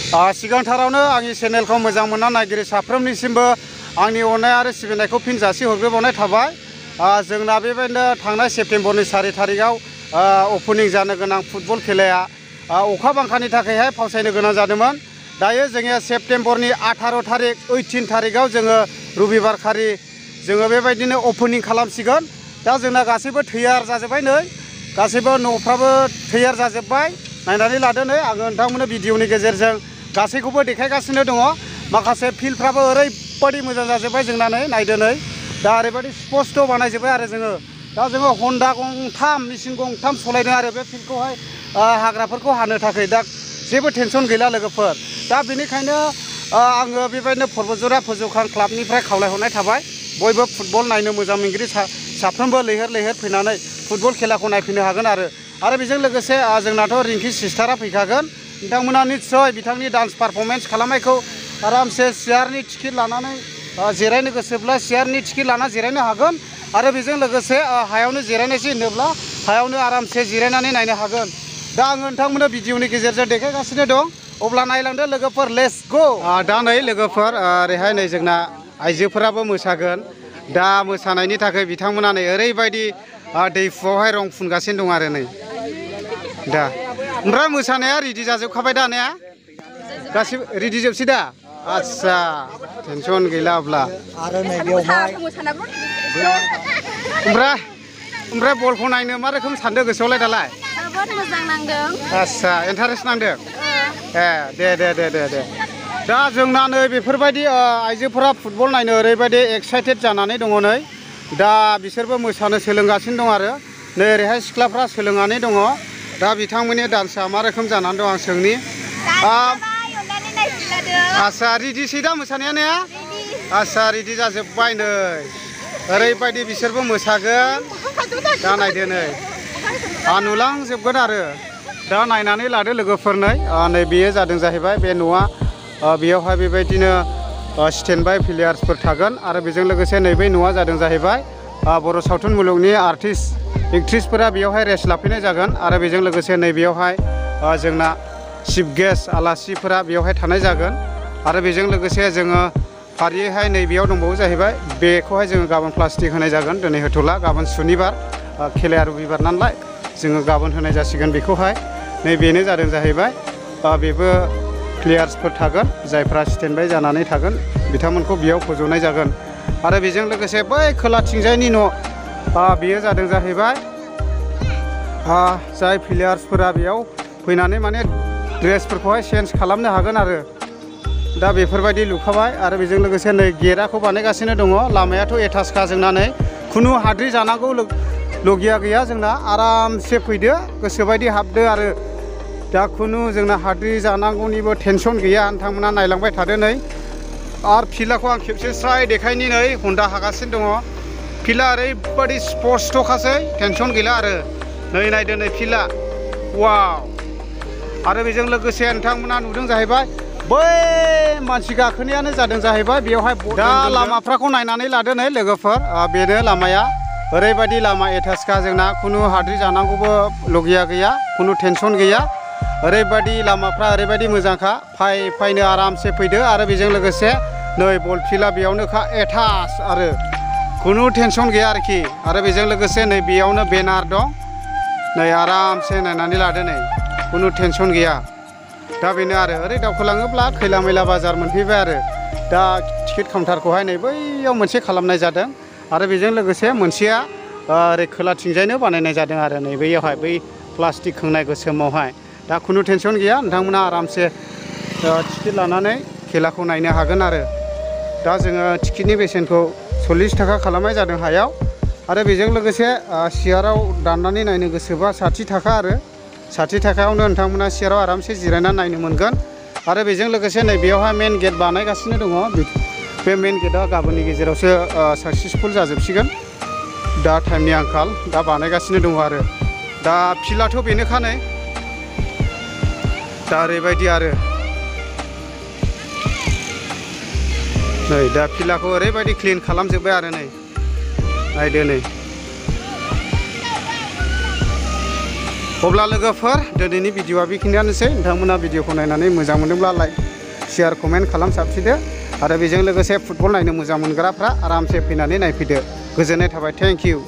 सिगांथारावनो आंनि चेनेलखौ मोजां मोनना नायगिरि साफ्रोमनिसिमबो आंनि अननाय आरो सिबिनायखौ फिन जासिहरग्रोबावनाय थाबाय। जोंना बेबायदिनो थांनाय सेप्तेम्बरनि 4 तारिखआव अपेनिं जानो गोनां फुटबल खेलाया अखा बांखानि थाखायहाय फावसायनो गोनां जादोंमोन। दायो जोङो सेप्तेम्बरनि 18 तारिख 18 तारिखआव जोङो रबिबारखालि जोङो बेबायदिनो अपेनिं खालामसिगोन। दा जोंना गासैबो थैयार जाजोब्बाय नै, गासैबो न'फ्राबो थैयार जाजोब्बाय। नायनानै लादो नै आङो नोंथांमोननो भिडिअनि गेजेरजों गासैखौबो देखायगासिनो दङ। माखासे फिल्डफ्राबो ओरैबायदि मोजां जाजोब्बाय जोंना नै नायदो नै। दा ओरैबायदि स्पस्ट बानायजोब्बाय आरो जोङो। दा जोङो हन्डा गंथाम मेसिन गंथाम सालायदों आरो बे फिल्डखौहाय हाग्राफोरखौ हानो थाखाय। दा जेबो टेनसन गैला लोगोफोर। दा बेनिखायनो आङो बेबायदिनो पर्बतजरा फोजौखां क्लाबनिफ्राय खावलायहरनाय थाबाय बयबो फुटबल नायनो मोजां मोनगिरि साफ्रोमबो लैहोर लैहोर फैनानै फुटबल खेलाखौ नायफैनो हागोन आरो बेजों लोगोसे जोंनाथ' रिंकि सिस्टारा फैखागोन। नोंथांमोना निस्सय बिथांनि डान्स पारफरमेन्स खालामनायखौ आरामसे सियारनि टिकेट लानानै जिरायनो गोसोब्ला सियारनि टिकेट लाना जिरायनो हागोन। आरो बेजों लोगोसे हायावनो जिरायनायसै होनोब्ला हायावनो आरामसे जिरायनानै नायनो हागोन। दा आङो नोंथांमोननो भिडिअनि गेजेरजों देखायगासिनो दं। अब्ला नायलांदो लोगोफोर, लेट्स गो। दा नै लोगोफोर ओरैहाय नै जोंना आइजोफोराबो मोसागोन। दा मोसानायनि थाखाय बिथांमोना नै ओरैबायदि दैफुआवहाय रं फुनगासिनो दं आरो नै। दा ओमफ्राय मोसानाया रेडि जाजोबखाबाय दा ने? गासिबो रेडि जोबसै दा? आदसा टेनसन गैला अब्ला। आरो नै बेवहाय ओमफ्राय बलखौ नायनो मा रोखोम सानदों गोसोआवलाय दालाय? जोबोद मोजां नांदों। आदसा इन्टारेस्ट नांदों? दे। दा जोंना नै बेफोरबायदि आइजोफोरा फुटबल नायनो ओरैबायदि एक्साइटेड जानानै दङ नै। दा बिसोरबो मोसानो सोलोंगासिनो दं आरो नै ओरैहाय सिख्लाफ्रा सोलोंनानै दङ। दा बिथांमोननि डान्सआ मा रोखोम जानानै दं आं सोंनि। आदसा रेडिसै दा मोसानाया ने? आदसा रेडि जाजोब्बाय नै। ओरैबायदि बिसोरबो मोसागोन। दा नायदो नै नुलांजोबगोन आरो। दा नायनानै लादो लोगोफोर नै बेयो जादों जाहैबाय बे न'आ। बेयावहाय बेबायदिनो स्टेन्ड बाय प्लेयार्सफोर थागोन। आरो बेजों लोगोसे नैबे न'आ जादों जाहैबाय बर' सावथुन मुलुगनि आर्टिस्ट एक्ट्रिसफोरा बेयावहाय रेस्ट लाफैनाय जागोन। आरो बेजों लोगोसे नैबेयावहाय जोंना चिफ गेस्ट आलासिफोरा बेयावहाय थानाय जागोन। आरो बेजों लोगोसे जोङो फारियैहाय नैबेयाव दंबावो जाहैबाय बेखौहाय जोङो गाबोन प्लास्टिक होनाय जागोन। दिनै होथ'ला, गाबोन सुनिबार, खेलाया रबिबार नालाय जोङो गाबोन होनाय जासिगोन बेखौहाय। बेनो जादों जाहैबाय बेबो प्लेयार्सफोर थागोन जायफ्रा स्टेन्ड बाय जानानै थागोन बिथांमोनखौ बेयाव फज'नाय जागोन। आरो बेजों लोगोसे बै खोलाथिंजायनि न' बेयो जादों जाहैबाय जाय प्लेयार्सफोरा बेयाव फैनानै माने ड्रेसफोरखौहाय चेन्ज खालामनो हागोन आरो। दा बेफोरबायदि लुखाबाय। आरो बेजों लोगोसे नै गेटआखौ बानायगासिनो दङ। लामायाथ' एटाचखा जोंना नै खुनु हाद्रि जानांगौ लगिया गैया जोंना। आरामसे फैदो गोसोबायदि हाबदो आरो दा खुनु जोंना हाद्रि जानांगौनिबो टेनसन गैया। नोंथांमोना नायलांबाय थादो नै। आरो फिल्डखौ आं खेबसे स्राय देखायनि नै हन्डा हागासिनो दङ। फिल्डआ ओरैबायदि स्पस्ट'खासै टेनसन गैला आरो नै नायदो नै फिल्डआ वाव। आरो बेजों लोगोसे नोंथांमोना नुदों जाहैबाय बै मानसि गाखोनायानो जादों जाहैबाय बेयावहाय दा लामाफ्राखौ नायनानै लादो नै लोगोफोर। बेनो लामाया ओरैबायदि लामा एटाचखा जोंना खुनु हाद्रि जानांगौबो लगिया गैया, खुनु टेनसन गैया। ओरैबायदि लामाफ्रा ओरैबायदि मोजांखा, फैनो आरामसे फैदो। आरो बेजों लोगोसे नै बल फिल्डआ बेयावनोखा एटाच आरो खुनु टेनसन गैया आरोखि। आरो बेजों लोगोसे नै बेयावनो बेनार दं नै आरामसे नायनानै लादो नै खुनु टेनसन गैया। दा बेनो आरो ओरै दावखोलाङोब्ला खैला मैला बाजार मोनफैबाय आरो। दा टिकेट काउन्टारखौहाय नै बैयाव मोनसे खालामनाय जादों। आरो बेजों लोगोसे मोनसेया ओरै खोलाथिंजायनो बानायनाय जादों आरो नै बैयावहाय बै प्लास्टिक खोंनाय गोसोमावहाय। दा खुनु टेनसन गैया, नोंथांमोना आरामसे टिकेट लानानै खेलाखौ नायनो हागोन आरो। दा जोङो टिकेटनि बेसेनखौ 40 थाखा खालामनाय जादों हायाव। आरो बेजों लोगोसे सियाराव दाननानै नायनो गोसोबा 60 थाखा आरो 60 थाखायावनो नोंथांमोना सियाराव आरामसे जिरायनानै नायनो मोनगोन। आरो बेजों लोगोसे नै बेयावहाय मेन गेट बानायगासिनो दङ। बे मेन गेटआ गाबोननि गेजेरावसो साक्सेसफुल जाजोबसिगोन। दा टाइमनि आंखाल, दा बानायगासिनो दङ आरो। दा फिल्डआथ' बेनोखा नै। दा ओरैबायदि आरो नै दा फिल्डखौ ओरैबायदि क्लिन खालामजोब्बाय आरो नै नायदो नै। अब्ला लोगोफोर दिनैनि भिडिअआ बेखिनियानोसै नोंथांमोना भिडिअखौ नायनानै मोजां मोनदोंब्ला लाइक शेयार कमेन्ट खालाम साबसिदो आरो बेजों लोगोसे फुटबल नायनो मोजां मोनग्राफ्रा आरामसे फैनानै नायफैदो गोजोननाय थाबाय थेंक इउ।